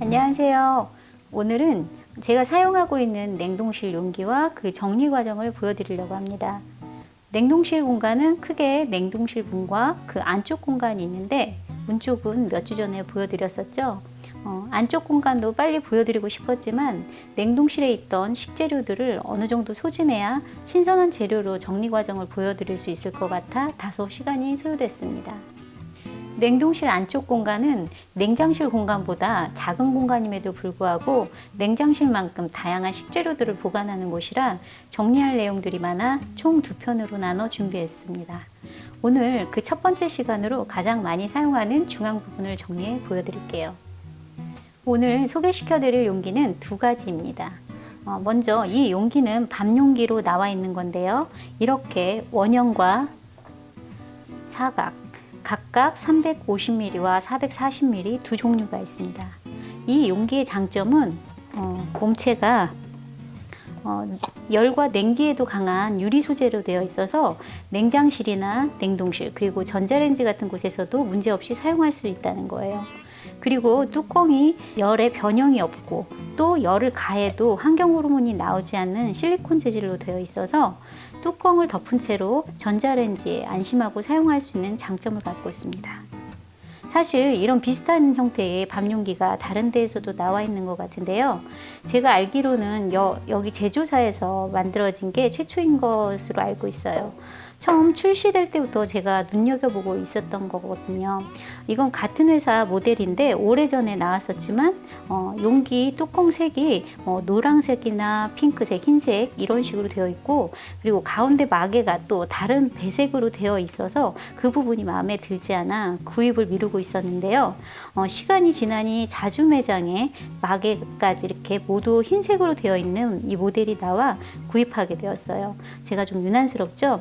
안녕하세요. 오늘은 제가 사용하고 있는 냉동실 용기와 그 정리 과정을 보여드리려고 합니다. 냉동실 공간은 크게 냉동실 문과 그 안쪽 공간이 있는데 문 쪽은 몇 주 전에 보여드렸었죠. 안쪽 공간도 빨리 보여드리고 싶었지만 냉동실에 있던 식재료들을 어느 정도 소진해야 신선한 재료로 정리 과정을 보여드릴 수 있을 것 같아 다소 시간이 소요됐습니다. 냉동실 안쪽 공간은 냉장실 공간보다 작은 공간임에도 불구하고 냉장실만큼 다양한 식재료들을 보관하는 곳이라 정리할 내용들이 많아 총 2편으로 나눠 준비했습니다. 오늘 그 첫 번째 시간으로 가장 많이 사용하는 중앙 부분을 정리해 보여드릴게요. 오늘 소개시켜 드릴 용기는 2가지입니다. 먼저 이 용기는 밥 용기로 나와 있는 건데요. 이렇게 원형과 사각 각각 350ml와 440ml 두 종류가 있습니다. 이 용기의 장점은 몸체가 열과 냉기에도 강한 유리 소재로 되어 있어서 냉장실이나 냉동실 그리고 전자레인지 같은 곳에서도 문제없이 사용할 수 있다는 거예요. 그리고 뚜껑이 열에 변형이 없고 또 열을 가해도 환경 호르몬이 나오지 않는 실리콘 재질로 되어 있어서 뚜껑을 덮은 채로 전자레인지에 안심하고 사용할 수 있는 장점을 갖고 있습니다. 사실 이런 비슷한 형태의 밥 용기가 다른 데에서도 나와 있는 것 같은데요. 제가 알기로는 여기 제조사에서 만들어진 게 최초인 것으로 알고 있어요. 처음 출시될 때부터 제가 눈여겨보고 있었던 거거든요. 이건 같은 회사 모델인데 오래전에 나왔었지만 용기 뚜껑 색이 노란색이나 핑크색, 흰색 이런 식으로 되어 있고 그리고 가운데 마개가 또 다른 배색으로 되어 있어서 그 부분이 마음에 들지 않아 구입을 미루고 있었는데요. 시간이 지나니 자주 매장에 마개까지 이렇게 모두 흰색으로 되어 있는 이 모델이 나와 구입하게 되었어요. 제가 좀 유난스럽죠?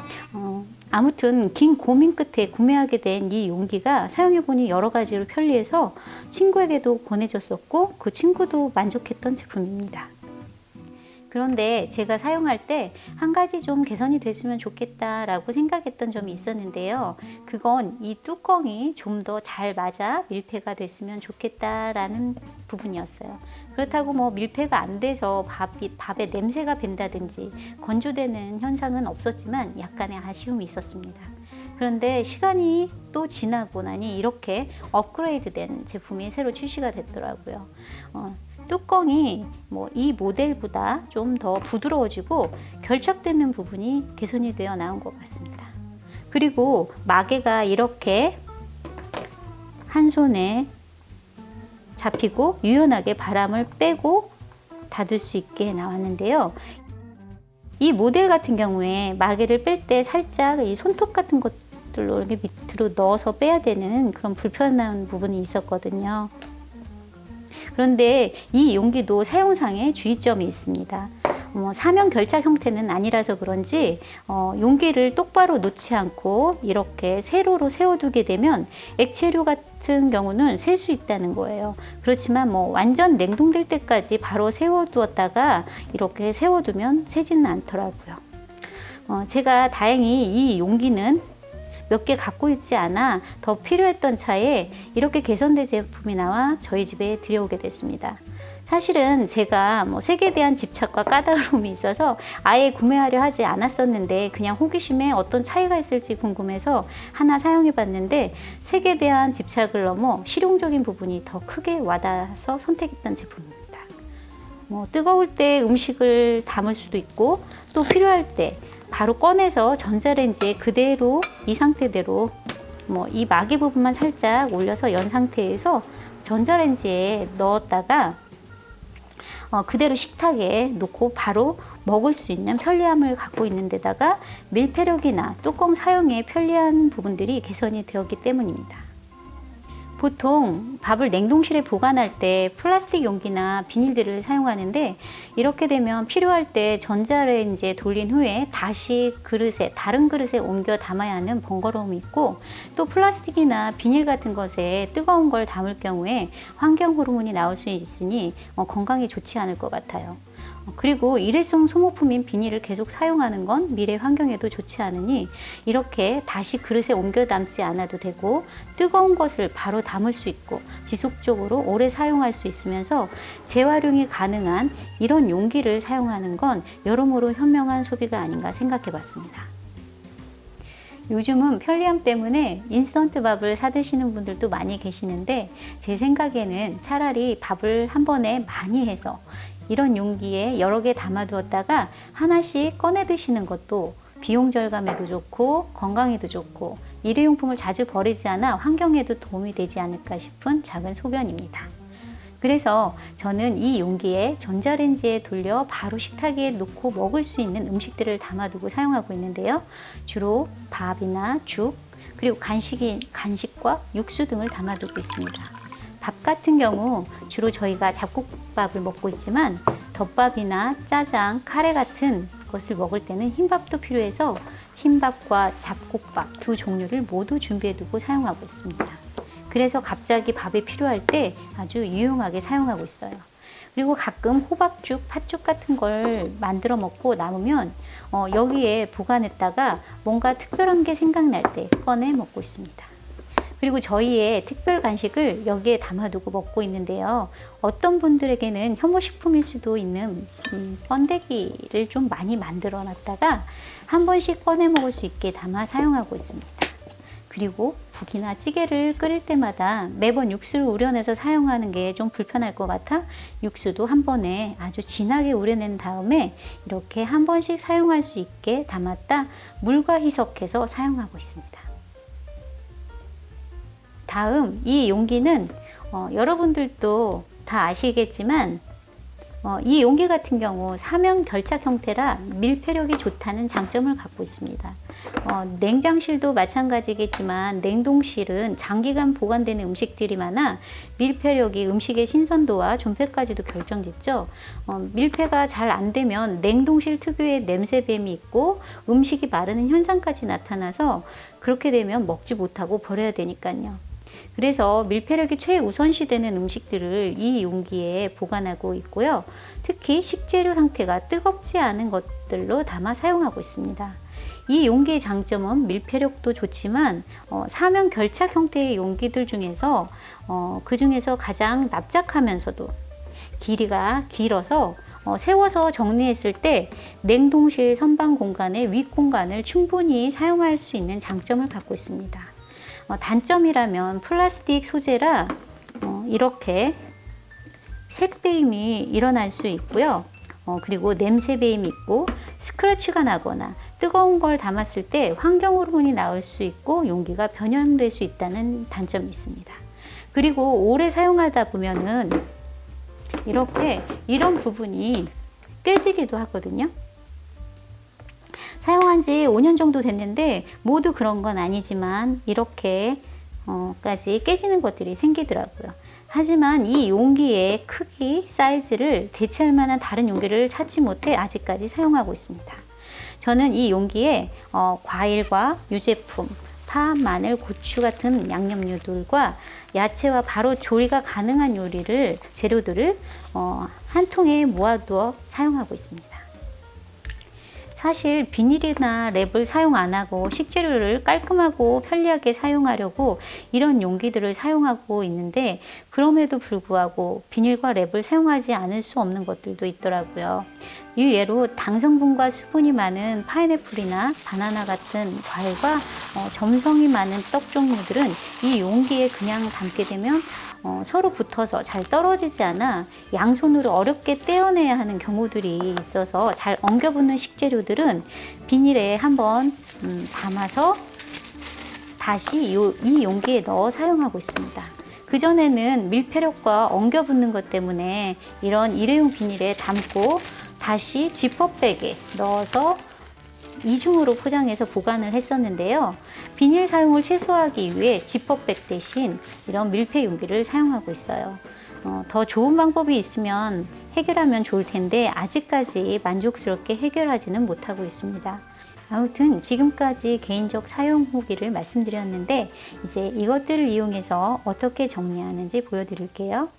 아무튼 긴 고민 끝에 구매하게 된 이 용기가 사용해보니 여러 가지로 편리해서 친구에게도 권해줬었고 그 친구도 만족했던 제품입니다. 그런데 제가 사용할 때 한 가지 좀 개선이 됐으면 좋겠다라고 생각했던 점이 있었는데요. 그건 이 뚜껑이 좀 더 잘 맞아 밀폐가 됐으면 좋겠다라는 부분이었어요. 그렇다고 밀폐가 안 돼서 밥에 냄새가 밴다든지 건조되는 현상은 없었지만 약간의 아쉬움이 있었습니다. 그런데 시간이 또 지나고 나니 이렇게 업그레이드된 제품이 새로 출시가 됐더라고요. 뚜껑이 이 모델보다 좀 더 부드러워지고 결착되는 부분이 개선이 되어 나온 것 같습니다. 그리고 마개가 이렇게 한 손에 잡히고 유연하게 바람을 빼고 닫을 수 있게 나왔는데요. 이 모델 같은 경우에 마개를 뺄 때 살짝 이 손톱 같은 것들로 이렇게 밑으로 넣어서 빼야 되는 그런 불편한 부분이 있었거든요. 그런데 이 용기도 사용상의 주의점이 있습니다. 사면 결착 형태는 아니라서 그런지 용기를 똑바로 놓지 않고 이렇게 세로로 세워두게 되면 액체류 같은 경우는 셀 수 있다는 거예요. 그렇지만 완전 냉동될 때까지 바로 세워두었다가 이렇게 세워두면 새지는 않더라고요. 제가 다행히 이 용기는 몇 개 갖고 있지 않아 더 필요했던 차에 이렇게 개선된 제품이 나와 저희 집에 들여오게 됐습니다. 사실은 제가 색에 대한 집착과 까다로움이 있어서 아예 구매하려 하지 않았었는데 그냥 호기심에 어떤 차이가 있을지 궁금해서 하나 사용해 봤는데 색에 대한 집착을 넘어 실용적인 부분이 더 크게 와닿아서 선택했던 제품입니다. 뜨거울 때 음식을 담을 수도 있고 또 필요할 때 바로 꺼내서 전자레인지에 그대로 이 상태대로 이 마개 부분만 살짝 올려서 연 상태에서 전자레인지에 넣었다가 그대로 식탁에 놓고 바로 먹을 수 있는 편리함을 갖고 있는 데다가 밀폐력이나 뚜껑 사용에 편리한 부분들이 개선이 되었기 때문입니다. 보통 밥을 냉동실에 보관할 때 플라스틱 용기나 비닐들을 사용하는데 이렇게 되면 필요할 때 전자레인지에 돌린 후에 다시 다른 그릇에 옮겨 담아야 하는 번거로움이 있고 또 플라스틱이나 비닐 같은 것에 뜨거운 걸 담을 경우에 환경 호르몬이 나올 수 있으니 건강에 좋지 않을 것 같아요. 그리고 일회성 소모품인 비닐을 계속 사용하는 건 미래 환경에도 좋지 않으니 이렇게 다시 그릇에 옮겨 담지 않아도 되고 뜨거운 것을 바로 담을 수 있고 지속적으로 오래 사용할 수 있으면서 재활용이 가능한 이런 용기를 사용하는 건 여러모로 현명한 소비가 아닌가 생각해 봤습니다. 요즘은 편리함 때문에 인스턴트 밥을 사 드시는 분들도 많이 계시는데 제 생각에는 차라리 밥을 한 번에 많이 해서 이런 용기에 여러 개 담아두었다가 하나씩 꺼내 드시는 것도 비용 절감에도 좋고 건강에도 좋고 일회용품을 자주 버리지 않아 환경에도 도움이 되지 않을까 싶은 작은 소견입니다. 그래서 저는 이 용기에 전자레인지에 돌려 바로 식탁에 놓고 먹을 수 있는 음식들을 담아두고 사용하고 있는데요. 주로 밥이나 죽, 그리고 간식과 육수 등을 담아두고 있습니다. 밥 같은 경우 주로 저희가 잡곡밥을 먹고 있지만 덮밥이나 짜장, 카레 같은 것을 먹을 때는 흰밥도 필요해서 흰밥과 잡곡밥 두 종류를 모두 준비해두고 사용하고 있습니다. 그래서 갑자기 밥이 필요할 때 아주 유용하게 사용하고 있어요. 그리고 가끔 호박죽, 팥죽 같은 걸 만들어 먹고 남으면 여기에 보관했다가 뭔가 특별한 게 생각날 때 꺼내 먹고 있습니다. 그리고 저희의 특별 간식을 여기에 담아두고 먹고 있는데요. 어떤 분들에게는 혐오식품일 수도 있는 번데기를 좀 많이 만들어 놨다가 한 번씩 꺼내 먹을 수 있게 담아 사용하고 있습니다. 그리고 국이나 찌개를 끓일 때마다 매번 육수를 우려내서 사용하는 게 좀 불편할 것 같아 육수도 한 번에 아주 진하게 우려낸 다음에 이렇게 한 번씩 사용할 수 있게 담았다 물과 희석해서 사용하고 있습니다. 다음 이 용기는 여러분들도 다 아시겠지만 이 용기 같은 경우 사면 결착 형태라 밀폐력이 좋다는 장점을 갖고 있습니다. 냉장실도 마찬가지겠지만 냉동실은 장기간 보관되는 음식들이 많아 밀폐력이 음식의 신선도와 존폐까지도 결정짓죠. 밀폐가 잘 안 되면 냉동실 특유의 냄새뱀이 있고 음식이 마르는 현상까지 나타나서 그렇게 되면 먹지 못하고 버려야 되니까요. 그래서 밀폐력이 최우선시되는 음식들을 이 용기에 보관하고 있고요. 특히 식재료 상태가 뜨겁지 않은 것들로 담아 사용하고 있습니다. 이 용기의 장점은 밀폐력도 좋지만 사면 결착 형태의 용기들 중에서 그 중에서 가장 납작하면서도 길이가 길어서 세워서 정리했을 때 냉동실 선반 공간의 윗공간을 충분히 사용할 수 있는 장점을 갖고 있습니다. 단점이라면 플라스틱 소재라 이렇게 색배임이 일어날 수 있고요. 그리고 냄새 배임이 있고 스크래치가 나거나 뜨거운 걸 담았을 때 환경 호르몬이 나올 수 있고 용기가 변형될 수 있다는 단점이 있습니다. 그리고 오래 사용하다 보면은 이렇게 이런 부분이 깨지기도 하거든요. 사용한 지 5년 정도 됐는데 모두 그런 건 아니지만 이렇게 까지 깨지는 것들이 생기더라고요. 하지만 이 용기의 크기, 사이즈를 대체할 만한 다른 용기를 찾지 못해 아직까지 사용하고 있습니다. 저는 이 용기에 과일과 유제품, 파, 마늘, 고추 같은 양념류들과 야채와 바로 조리가 가능한 재료들을 한 통에 모아두어 사용하고 있습니다. 사실 비닐이나 랩을 사용 안 하고 식재료를 깔끔하고 편리하게 사용하려고 이런 용기들을 사용하고 있는데 그럼에도 불구하고 비닐과 랩을 사용하지 않을 수 없는 것들도 있더라고요. 일례로 당 성분과 수분이 많은 파인애플이나 바나나 같은 과일과 점성이 많은 떡 종류들은 이 용기에 그냥 담게 되면 서로 붙어서 잘 떨어지지 않아 양손으로 어렵게 떼어내야 하는 경우들이 있어서 잘 엉겨붙는 식재료들은 비닐에 한번 담아서 다시 이 용기에 넣어 사용하고 있습니다. 그전에는 밀폐력과 엉겨붙는 것 때문에 이런 일회용 비닐에 담고 다시 지퍼백에 넣어서 이중으로 포장해서 보관을 했었는데요. 비닐 사용을 최소화하기 위해 지퍼백 대신 이런 밀폐 용기를 사용하고 있어요. 더 좋은 방법이 있으면 해결하면 좋을 텐데 아직까지 만족스럽게 해결하지는 못하고 있습니다. 아무튼 지금까지 개인적 사용 후기를 말씀드렸는데 이제 이것들을 이용해서 어떻게 정리하는지 보여드릴게요.